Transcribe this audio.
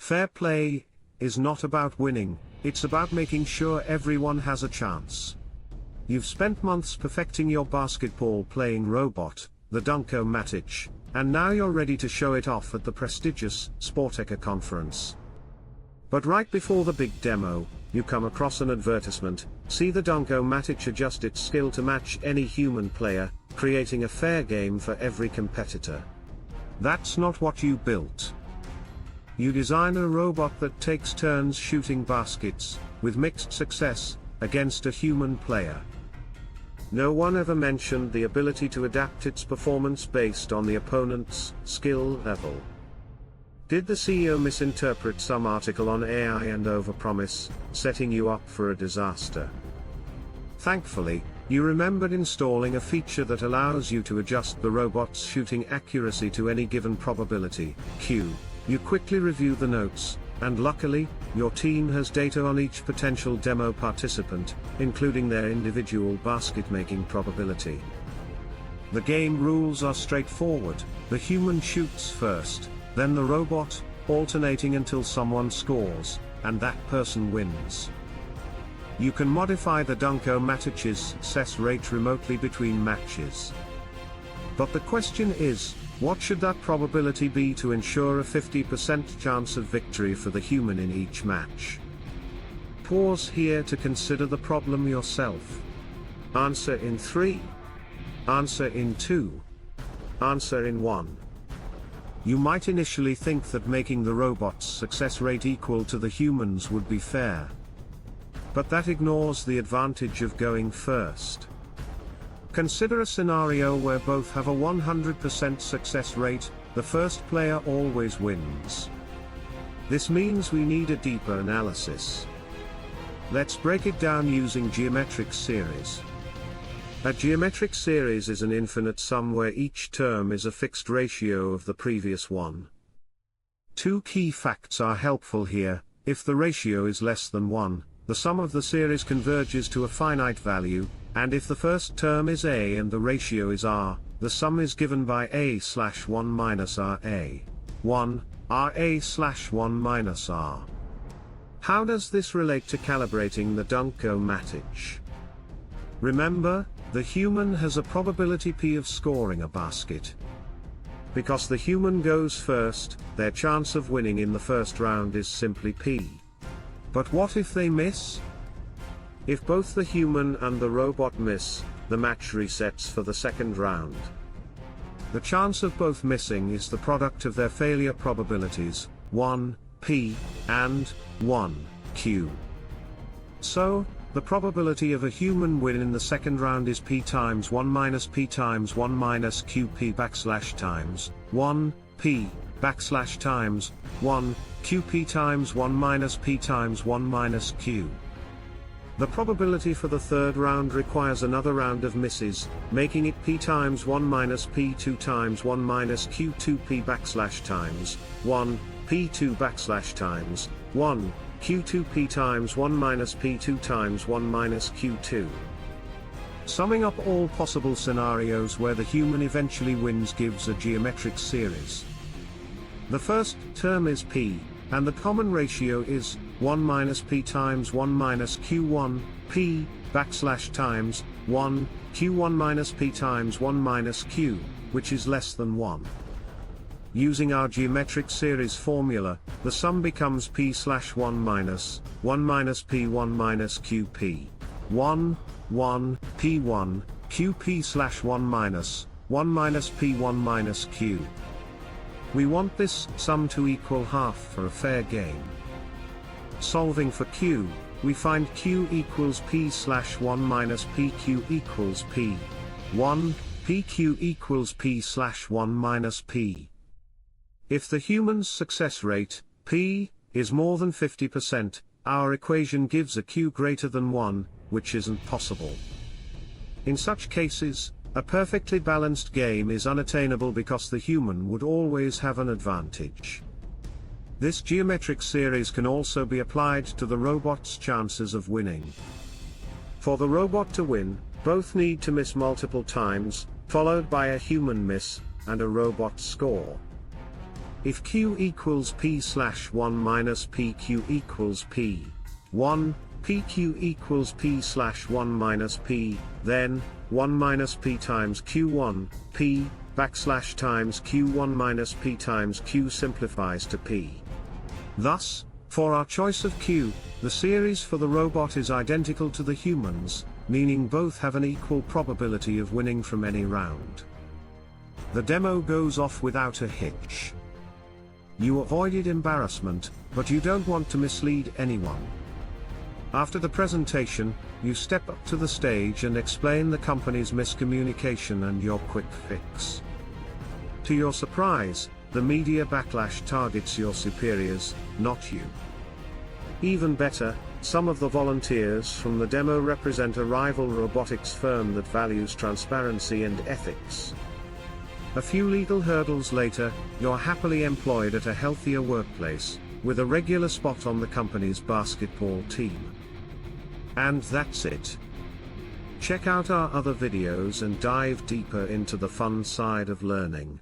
Fair play is not about winning, it's about making sure everyone has a chance. You've spent months perfecting your basketball-playing robot, the Dunk-O-Matic, and now you're ready to show it off at the prestigious Sporteca conference. But right before the big demo, you come across an advertisement, see the Dunk-O-Matic adjust its skill to match any human player, creating a fair game for every competitor. That's not what you built. You design a robot that takes turns shooting baskets, with mixed success, against a human player. No one ever mentioned the ability to adapt its performance based on the opponent's skill level. Did the CEO misinterpret some article on AI and overpromise, setting you up for a disaster? Thankfully, you remembered installing a feature that allows you to adjust the robot's shooting accuracy to any given probability, Q. You quickly review the notes, and luckily, your team has data on each potential demo participant, including their individual basket-making probability. The game rules are straightforward: the human shoots first, then the robot, alternating until someone scores, and that person wins. You can modify the Dunk-O-Matic's success rate remotely between matches. But the question is, what should that probability be to ensure a 50% chance of victory for the human in each match? Pause here to consider the problem yourself. Answer in 3. Answer in 2. Answer in 1. You might initially think that making the robot's success rate equal to the human's would be fair. But that ignores the advantage of going first. Consider a scenario where both have a 100% success rate, the first player always wins. This means we need a deeper analysis. Let's break it down using geometric series. A geometric series is an infinite sum where each term is a fixed ratio of the previous one. Two key facts are helpful here: if the ratio is less than 1, the sum of the series converges to a finite value, and if the first term is a and the ratio is r, the sum is given by a/1 minus ra. 1, ra/1 minus r. How does this relate to calibrating the Dunk-O-Matic? Remember, the human has a probability p of scoring a basket. Because the human goes first, their chance of winning in the first round is simply p. But what if they miss? If both the human and the robot miss, the match resets for the second round. The chance of both missing is the product of their failure probabilities, 1, p, and 1, q. So, the probability of a human win in the second round is p times 1 minus p times 1 minus qp backslash times 1, p, backslash times 1, qp times 1 minus p times 1 minus q. The probability for the third round requires another round of misses, making it p times 1 minus p2 times 1 minus q2p backslash times 1, p2 backslash times 1, q2p times 1 minus p2 times 1 minus q2. Summing up all possible scenarios where the human eventually wins gives a geometric series. The first term is p, and the common ratio is 1 minus p times 1 minus q1, p, backslash times 1, q1 minus p times 1 minus q, which is less than 1. Using our geometric series formula, the sum becomes p/1 minus p1 minus qp. 1, 1, p1, qp/1 minus p1 minus q. We want this sum to equal half for a fair game. Solving for q, we find q equals p/1 minus pq equals p. 1, pq equals p/1 minus p. If the human's success rate, p, is more than 50%, our equation gives a q greater than 1, which isn't possible. In such cases, a perfectly balanced game is unattainable because the human would always have an advantage. This geometric series can also be applied to the robot's chances of winning. For the robot to win, both need to miss multiple times, followed by a human miss, and a robot score. If Q equals P/1 minus PQ equals P1, PQ equals P/1 minus P, then 1 minus P times Q1, P, backslash times Q1 minus P times Q simplifies to P. Thus, for our choice of Q, the series for the robot is identical to the humans, meaning both have an equal probability of winning from any round. The demo goes off without a hitch. You avoided embarrassment, but you don't want to mislead anyone. After the presentation, you step up to the stage and explain the company's miscommunication and your quick fix. To your surprise, the media backlash targets your superiors, not you. Even better, some of the volunteers from the demo represent a rival robotics firm that values transparency and ethics. A few legal hurdles later, you're happily employed at a healthier workplace, with a regular spot on the company's basketball team. And that's it. Check out our other videos and dive deeper into the fun side of learning.